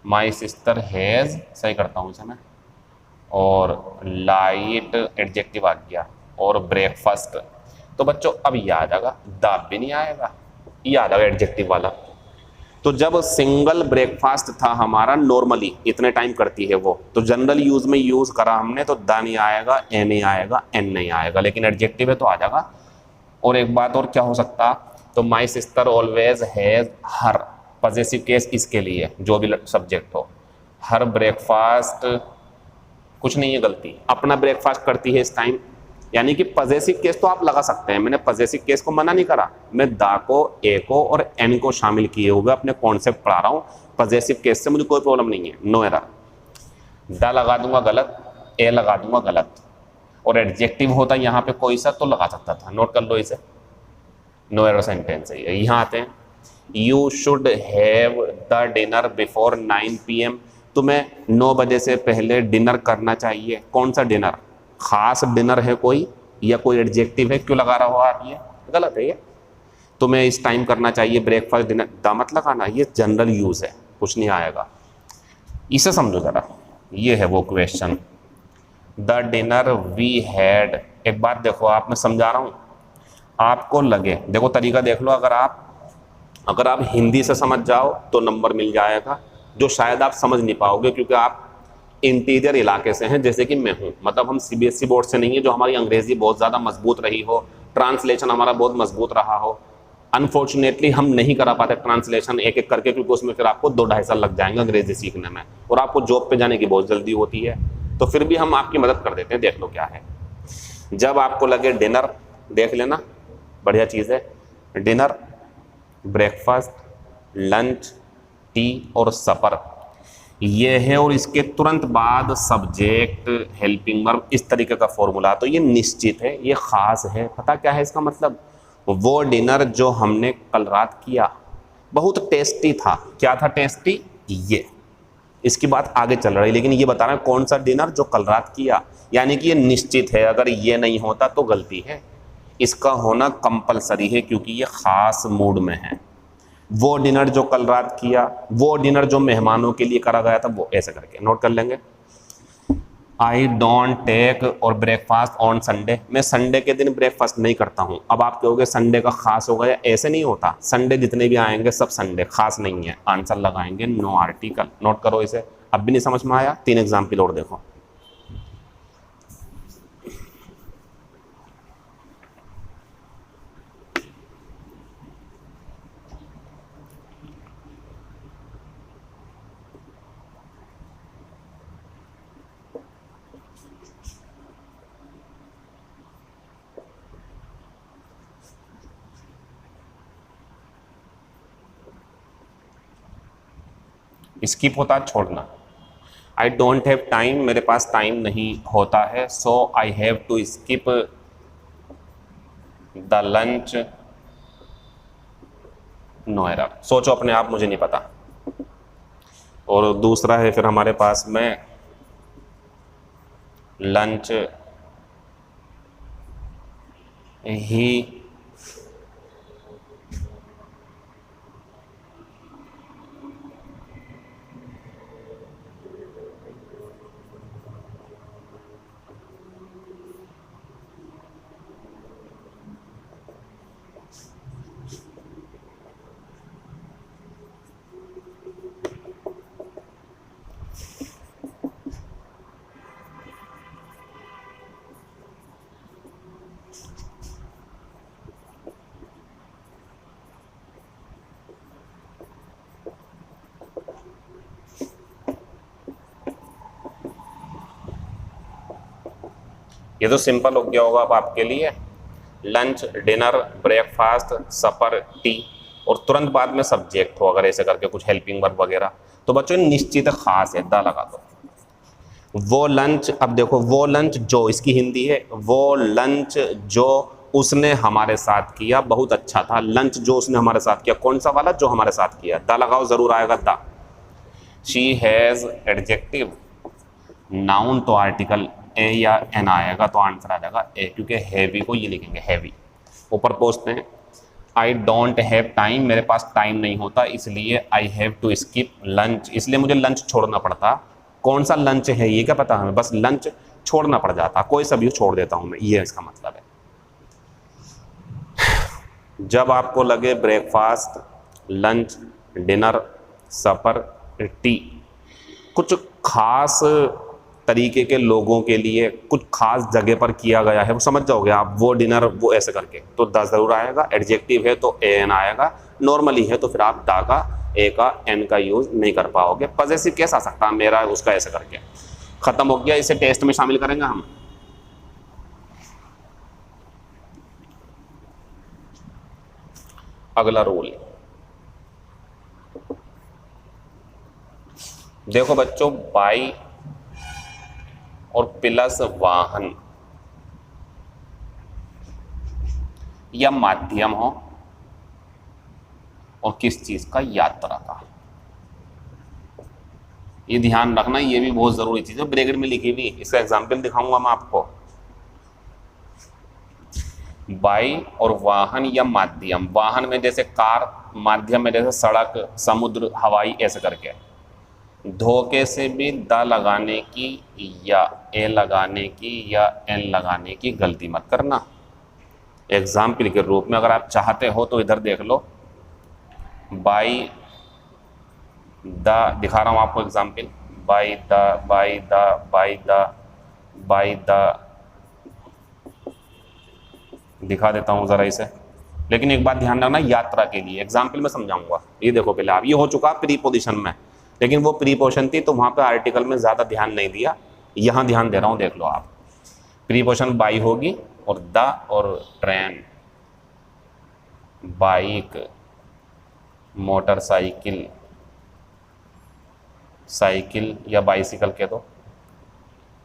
माई सिस्टर हैज़, सही करता हूँ इसे मैं, और लाइट एडजेक्टिव आ गया, और ब्रेकफास्ट। तो बच्चों अब ये आ जाएगा, द भी नहीं आएगा, ये आ जाएगा एडजेक्टिव वाला। तो जब सिंगल ब्रेकफास्ट था हमारा, नॉर्मली इतने टाइम करती है वो, तो जनरल यूज में यूज करा हमने, तो द नहीं आएगा, ए नहीं आएगा, एन नहीं आएगा, लेकिन एडजेक्टिव है तो आ जाएगा। और एक बात और क्या हो सकता, तो my sister always has her, possessive case इसके लिए, जो भी सब्जेक्ट हो, हर ब्रेकफास्ट, कुछ नहीं है गलती, अपना ब्रेकफास्ट करती है इस टाइम, यानी कि पॉजेसिव केस तो आप लगा सकते हैं, मैंने पॉजेसिव केस को मना नहीं करा, मैं दा को, ए को और एन को शामिल किए हुए अपने कॉन्सेप्ट पढ़ा रहा हूँ। पॉजेसिव केस से मुझे कोई प्रॉब्लम नहीं है, नो एरर। द लगा दूंगा गलत, ए लगा दूंगा गलत, और एडजेक्टिव होता यहाँ पे कोई सा तो लगा सकता था, नोट कर लो इसे, नो एरर सेंटेंस है। यहाँ आते हैं, you should have the dinner before 9 PM। तुम्हें 9 बजे से पहले डिनर करना चाहिए। कौन सा डिनर, खास डिनर है कोई, या कोई एडजेक्टिव है, क्यों लगा रहा हो आप, ये गलत है। ये तुम्हें इस टाइम करना चाहिए ब्रेकफास्ट डिनर, द मत लगाना, ये जनरल यूज है, कुछ नहीं आएगा, इसे समझो जरा। ये है वो question. The dinner we had, एक बात देखो आप, मैं समझा रहा हूँ, आपको लगे, देखो तरीका देख लो, अगर आप हिंदी से समझ जाओ तो नंबर मिल जाएगा, जो शायद आप समझ नहीं पाओगे क्योंकि आप इंटीरियर इलाके से हैं, जैसे कि मैं हूँ, मतलब हम सीबीएसई बोर्ड से नहीं है जो हमारी अंग्रेजी बहुत ज़्यादा मजबूत रही हो, ट्रांसलेशन हमारा बहुत मजबूत रहा हो। अनफॉर्चुनेटली हम नहीं करा पाते ट्रांसलेशन एक एक करके, क्योंकि उसमें फिर आपको 2-2.5 साल लग जाएंगे अंग्रेजी सीखने में, और आपको जॉब पे जाने की बहुत जल्दी होती है। तो फिर भी हम आपकी मदद कर देते हैं, देख लो क्या है। जब आपको लगे डिनर, देख लेना, बढ़िया चीज़ है। डिनर, ब्रेकफास्ट, लंच, टी और सपर, ये है, और इसके तुरंत बाद सब्जेक्ट, हेल्पिंग वर्ब, इस तरीके का फॉर्मूला। तो ये निश्चित है, ये खास है। पता क्या है इसका मतलब? वो डिनर जो हमने कल रात किया बहुत टेस्टी था। क्या था टेस्टी? ये, इसकी बात आगे चल रही है, लेकिन ये बता रहे हैं कौन सा डिनर जो कल रात किया, यानी कि ये निश्चित है। अगर ये नहीं होता तो गलती है, इसका होना कंपलसरी है क्योंकि ये खास मूड में है। वो डिनर जो कल रात किया, वो डिनर जो मेहमानों के लिए करा गया था, वो ऐसे करके नोट कर लेंगे। आई डोंट टेक और ब्रेकफास्ट ऑन संडे, मैं संडे के दिन ब्रेकफास्ट नहीं करता हूँ। अब आप कहोगे संडे का खास होगा, या ऐसे नहीं होता, संडे जितने भी आएंगे सब संडे, खास नहीं है। आंसर लगाएंगे नो आर्टिकल। नोट करो इसे। अब भी नहीं समझ में आया? 3 एग्जाम्पल और देखो। स्किप होता छोड़ना। आई डोंट हैव टाइम, मेरे पास टाइम नहीं होता है, so I have to skip the lunch. No error. सोचो अपने आप, मुझे नहीं पता। और दूसरा है फिर हमारे पास में लंच ही ये तो सिंपल हो गया होगा अब आपके लिए। लंच, डिनर, ब्रेकफास्ट, सपर, टी, और तुरंत बाद में सब्जेक्ट हो अगर ऐसे करके कुछ हेल्पिंग वर्ब वगैरह, तो बच्चों निश्चित खास है, दा लगा दो। वो लंच, अब देखो वो लंच जो, इसकी हिंदी है वो लंच जो उसने हमारे साथ किया बहुत अच्छा था। लंच जो उसने हमारे साथ किया, कौन सा वाला? जो हमारे साथ किया। दा लगाओ, जरूर आएगा दा। She has, adjective. नाउन तो आर्टिकल ए या एन आएगा, तो आंसर आ जाएगा ए, क्योंकि हैवी को ये लिखेंगे हैवी। ऊपर पूछते हैं आई डोंट हैव टाइम, मेरे पास टाइम नहीं होता, इसलिए I have to skip lunch, इसलिए मुझे लंच छोड़ना पड़ता। कौन सा लंच है ये क्या पता हमें, बस लंच छोड़ना पड़ जाता, कोई सा भी छोड़ देता हूं मैं, ये इसका मतलब है। जब आपको लगे ब्रेकफास्ट, लंच, डिनर, सपर, टी कुछ खास तरीके के लोगों के लिए कुछ खास जगह पर किया गया है, वो समझ जाओगे आप। वो डिनर, वो ऐसे करके, तो द जरूर आएगा। एडजेक्टिव है तो ए एन आएगा। नॉर्मली है तो फिर आप दा का, ए का, एन का यूज नहीं कर पाओगे। पॉजेसिव कैसा आ सकता है मेरा, उसका ऐसे करके। खत्म हो गया, इसे टेस्ट में शामिल करेंगे हम। अगला रूल देखो बच्चों, बाई और प्लस वाहन या माध्यम हो, और किस चीज का? यात्रा का। ये ध्यान रखना, ये भी बहुत जरूरी चीज है, ब्रैकेट में लिखी हुई। इसका एग्जाम्पल दिखाऊंगा मैं आपको। बाई और वाहन या माध्यम। वाहन में जैसे कार, माध्यम में जैसे सड़क, समुद्र, हवाई, ऐसे करके। धोखे से भी द लगाने की या ए लगाने की या एन लगाने की गलती मत करना। एग्जाम्पल के रूप में अगर आप चाहते हो तो इधर देख लो, बाई द, दिखा रहा हूं आपको example, by the, by the, by the, by the, दिखा देता हूं जरा इसे। लेकिन एक बात ध्यान रखना, यात्रा के लिए एग्जाम्पल में समझाऊंगा। ये देखो पहले आप, ये हो चुका प्रीपोजिशन में, लेकिन वो प्रीपोजिशन थी तो वहां पे आर्टिकल में ज्यादा ध्यान नहीं दिया, यहां ध्यान दे रहा हूं, देख लो आप। प्रीपोजिशन बाई होगी और द और ट्रेन, बाइक, मोटरसाइकिल, साइकिल या बाइसिकल कह दो,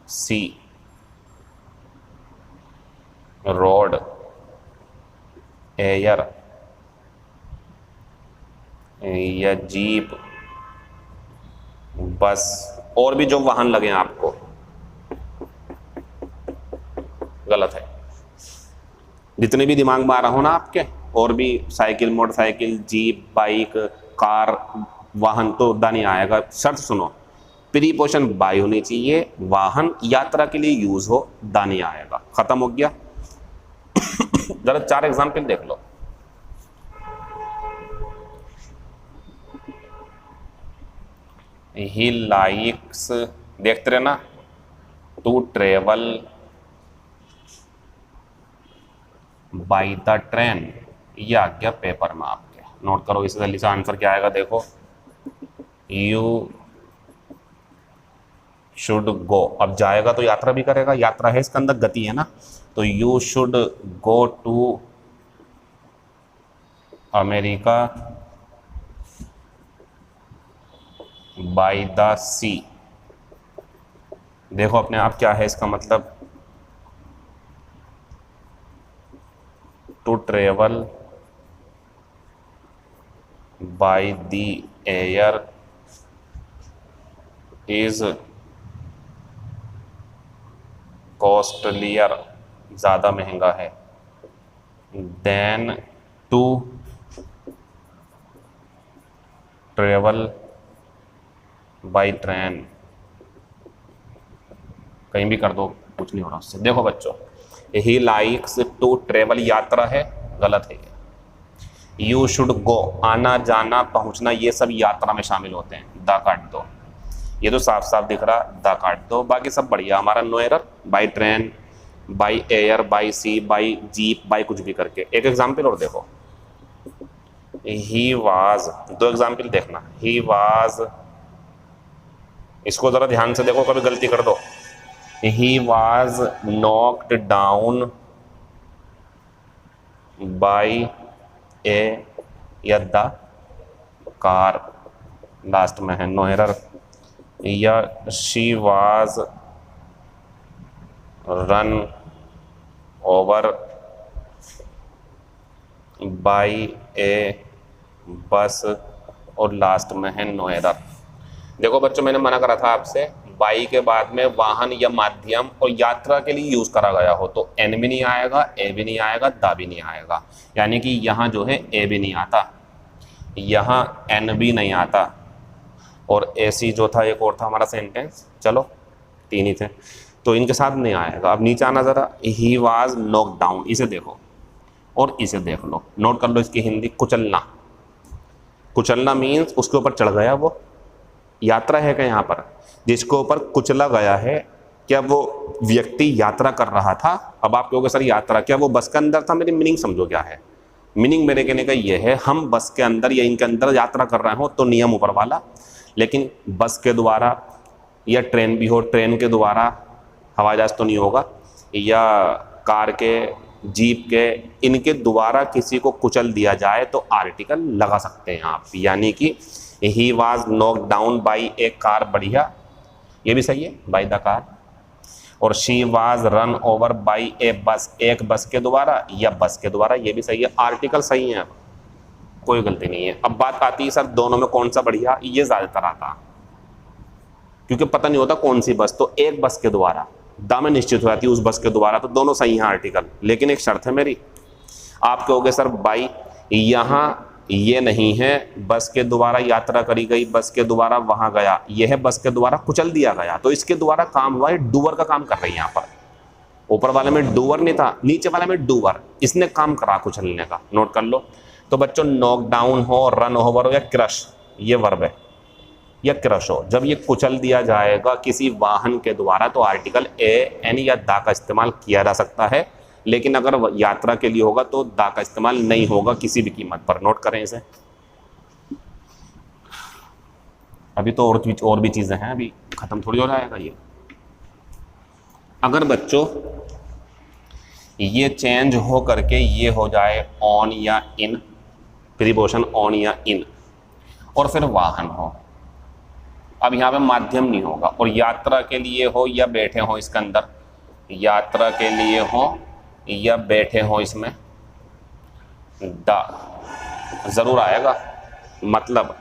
सी, रोड, एयर या जीप, बस, और भी जो वाहन लगे आपको, गलत है। जितने भी दिमाग में आ रहा हो ना आपके, और भी cycle, motorcycle, jeep, bike, car, वाहन, तो द नहीं आएगा। शर्त सुनो, प्रीपोजिशन बाई होनी चाहिए, वाहन यात्रा के लिए यूज हो, द नहीं आएगा। खत्म हो गया। जरा 4 एग्जाम्पल देख लो। ही लाइक्स, देखते रहे ना, to travel by the train, ये आ गया पेपर में आपके, नोट करो। इस जल्दी से आंसर क्या आएगा देखो, यू शुड गो, अब जाएगा तो यात्रा भी करेगा, यात्रा है इसके अंदर, गति है ना, तो you should go to America by the sea. देखो अपने आप क्या है इसका मतलब, to travel by the air is costlier, ज़्यादा महंगा है, than to travel by train. कहीं भी कर दो, कुछ नहीं हो रहा उससे। देखो बच्चों, ही लाइक्स टू ट्रेवल, यात्रा है, गलत है। यू शुड गो, आना जाना पहुंचना, ये सब यात्रा में शामिल होते हैं, द काट दो। ये तो साफ साफ दिख रहा, द काट दो, बाकी सब बढ़िया हमारा, no error. By train, by air, by sea, by jeep, by कुछ भी करके। एक एग्जाम्पल और देखो, ही वाज, 2 एग्जाम्पल देखना। ही वाज, इसको जरा ध्यान से देखो, कभी गलती कर दो। He was knocked down by a या द कार, लास्ट में है, नो एरर। या she was run over by a bus, और लास्ट में है, नो एरर। देखो बच्चों, मैंने मना करा था आपसे, बाई के बाद में वाहन या माध्यम और यात्रा के लिए यूज करा गया हो तो एन भी नहीं आएगा, ए भी नहीं आएगा, दा भी नहीं आएगा। यानी कि यहाँ जो है ए भी नहीं आता, यहाँ एन भी नहीं आता, और ऐसी जो था एक और था हमारा सेंटेंस, चलो 3 ही थे, तो इनके साथ नहीं आएगा। अब नीचे आना जरा, ही वाज नॉक्ड डाउन, इसे देखो और इसे देख लो, नोट कर लो इसकी हिंदी, कुचलना। कुचलना मीन्स उसके ऊपर चढ़ गया, वो यात्रा है क्या यहाँ पर, जिसके ऊपर कुचला गया है, क्या वो व्यक्ति यात्रा कर रहा था? अब आप कहोगे सर यात्रा, क्या वो बस के अंदर था? मेरी मीनिंग समझो क्या है। मीनिंग मेरे कहने का ये है, हम बस के अंदर या इनके अंदर यात्रा कर रहे हो तो नियम ऊपर वाला, लेकिन बस के द्वारा या ट्रेन भी हो, ट्रेन के द्वारा हवाई जहाज तो नहीं होगा, या कार के, जीप के, इनके द्वारा किसी को कुचल दिया जाए तो आर्टिकल लगा सकते हैं आप। यानी कि he was knocked down by a car, बढ़िया, ये भी सही है, बाई द कार। और she was run over by a bus, एक बस के द्वारा या बस के द्वारा, ये भी सही है, आर्टिकल सही है, कोई गलती नहीं है। अब बात आती है सर दोनों में कौन सा बढ़िया, ये ज्यादातर आता, क्योंकि पता नहीं होता कौन सी बस, तो एक बस के द्वारा दाम निश्चित हो जाती है, उस बस के द्वारा, तो दोनों सही हैं आर्टिकल। लेकिन एक शर्त है मेरी, आप कहोगे सर बाई, यहाँ ये नहीं है बस के द्वारा यात्रा करी गई, बस के द्वारा वहां गया, यह है बस के द्वारा कुचल दिया गया। तो इसके द्वारा काम हुआ है, डूअर का काम कर रही है यहाँ पर। ऊपर वाले में डूअर नहीं था, नीचे वाले में डूअर, इसने काम करा कुचलने का, नोट कर लो। तो बच्चों नॉक डाउन हो, रन ओवर हो या क्रश, ये वर्ब है, या क्रश हो, जब ये कुचल दिया जाएगा किसी वाहन के द्वारा तो आर्टिकल ए एन या दा का इस्तेमाल किया जा सकता है, लेकिन अगर यात्रा के लिए होगा तो दा का इस्तेमाल नहीं होगा किसी भी कीमत पर। नोट करें इसे। अभी तो और भी चीजें हैं, अभी खत्म थोड़ी हो जाएगा ये। अगर बच्चों ये चेंज हो करके ये हो जाए ऑन या इन, प्रीपोजिशन ऑन या इन, और फिर वाहन हो, अब यहाँ पे माध्यम नहीं होगा, और यात्रा के लिए हो या बैठे हो इसके अंदर, यात्रा के लिए हो या बैठे हो, इसमें दा जरूर आएगा। मतलब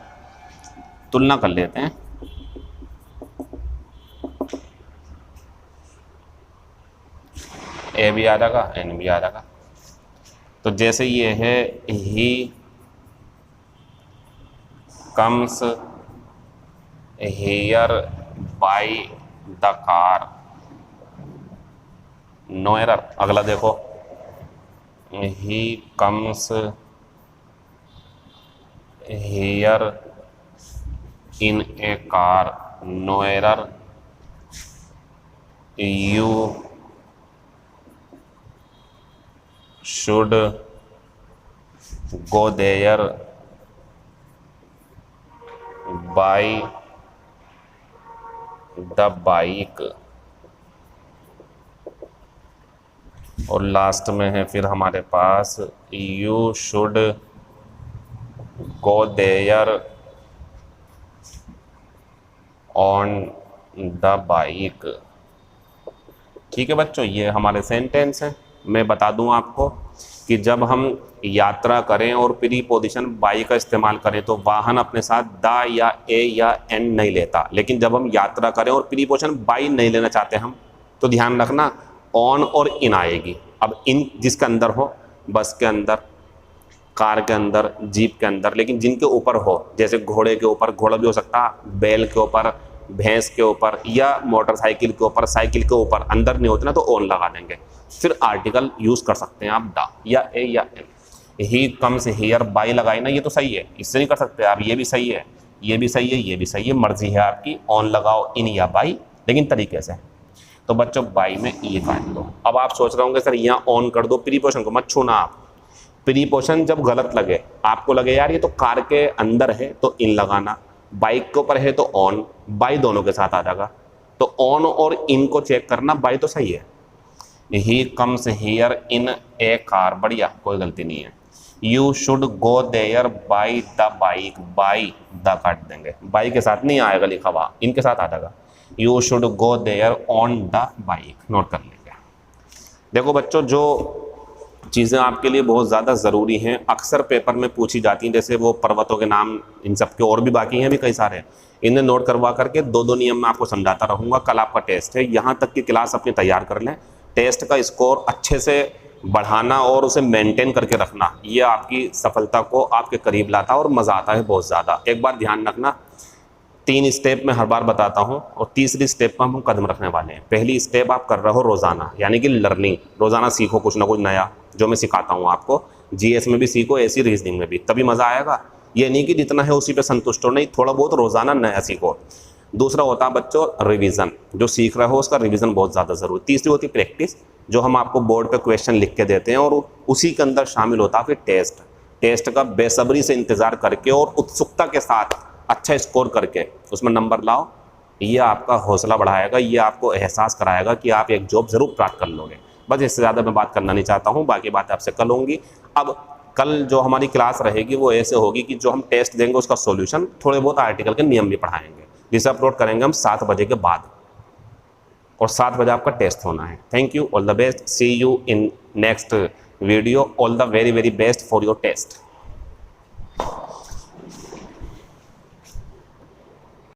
तुलना कर लेते हैं। ए भी आ जाएगा, एन भी आ जाएगा। तो जैसे ये है he comes here by the car, no error. अगला देखो, he comes here in a car, no error. You should go there by the bike. और लास्ट में है फिर हमारे पास you should go there on the bike. ठीक है बच्चों, ये हमारे सेंटेंस हैं। मैं बता दूं आपको कि जब हम यात्रा करें और प्रीपोजिशन बाई का इस्तेमाल करें तो वाहन अपने साथ दा या ए या एन नहीं लेता, लेकिन जब हम यात्रा करें और प्रीपोजिशन बाई नहीं लेना चाहते हम, तो ध्यान रखना ऑन और इन आएगी। अब इन जिसके अंदर हो, बस के अंदर, कार के अंदर, जीप के अंदर, लेकिन जिनके ऊपर हो, जैसे घोड़े के ऊपर, घोड़ा भी हो सकता, बैल के ऊपर, भैंस के ऊपर, या मोटरसाइकिल के ऊपर, साइकिल के ऊपर, अंदर नहीं होते ना तो ऑन लगा देंगे। फिर आर्टिकल यूज कर सकते हैं आप दा या ए या an. He comes here by लगाई ना, ये तो सही है, इससे नहीं कर सकते आप, ये भी सही है, ये भी सही है, ये भी सही है, मर्जी है आपकी, ऑन लगाओ इन या बाई, लेकिन तरीके से। तो बच्चों बाई में ये काट दो। अब आप सोच रहे होंगे सर यहाँ ऑन कर दो, प्रीपोजिशन को मत छूना आप। प्रीपोजिशन जब गलत लगे, आपको लगे यार ये तो कार के अंदर है तो इन लगाना, बाइक के ऊपर है तो ऑन, बाई दोनों के साथ आ जाएगा। तो ऑन और इन को चेक करना, बाई तो सही है। He comes here in a car, बढ़िया, कोई गलती नहीं है। You should go there by the bike, by the काट देंगे, बाई के साथ नहीं आएगा लिखा हुआ, इनके साथ आ जाएगा। You should go there on the bike, नोट कर लेंगे। देखो बच्चों, जो चीज़ें आपके लिए बहुत ज़्यादा ज़रूरी हैं, अक्सर पेपर में पूछी जाती हैं, जैसे वो पर्वतों के नाम, इन सब के और भी बाकी हैं भी कई सारे, इन्हें नोट करवा करके दो नियम मैं आपको समझाता रहूँगा। कल आपका टेस्ट है, यहाँ तक की क्लास अपनी तैयार कर लें। टेस्ट का स्कोर अच्छे से बढ़ाना और उसे मेंटेन करके रखना, ये आपकी सफलता को आपके करीब लाता है और मज़ा आता है बहुत ज़्यादा। एक बार ध्यान रखना, 3 स्टेप मैं हर बार बताता हूँ और तीसरी स्टेप पर हम कदम रखने वाले हैं। पहली स्टेप आप कर रहे हो रोज़ाना, यानी कि लर्निंग, रोज़ाना सीखो कुछ ना कुछ नया, जो मैं सिखाता हूँ आपको। जीएस में भी सीखो, ऐसी रीजनिंग में भी, तभी मज़ा आएगा। ये नहीं कि जितना है उसी पे संतुष्ट हो, नहीं, थोड़ा बहुत रोज़ाना नया सीखो। दूसरा होता है बच्चों रिवीजन, जो सीख रहे हो उसका रिवीजन बहुत ज़्यादा ज़रूरी। तीसरी होती है प्रैक्टिस, जो हम आपको बोर्ड पे क्वेश्चन लिख के देते हैं और उसी के अंदर शामिल होता है फिर टेस्ट। टेस्ट का बेसब्री से इंतज़ार करके और उत्सुकता के साथ अच्छा स्कोर करके उसमें नंबर लाओ, ये आपका हौसला बढ़ाएगा, ये आपको एहसास कराएगा कि आप एक जॉब ज़रूर प्राप्त कर लोगे। बस इससे ज़्यादा मैं बात करना नहीं चाहता हूँ, बाकी बात आपसे कल होंगी। अब कल जो हमारी क्लास रहेगी वो ऐसे होगी कि जो हम टेस्ट देंगे उसका सॉल्यूशन, थोड़े बहुत आर्टिकल के नियम भी पढ़ाएंगे, जिसे अपलोड करेंगे हम 7 बजे के बाद, और 7 बजे आपका टेस्ट होना है। Thank you, all the best, see you in next video, all the very very best for your test.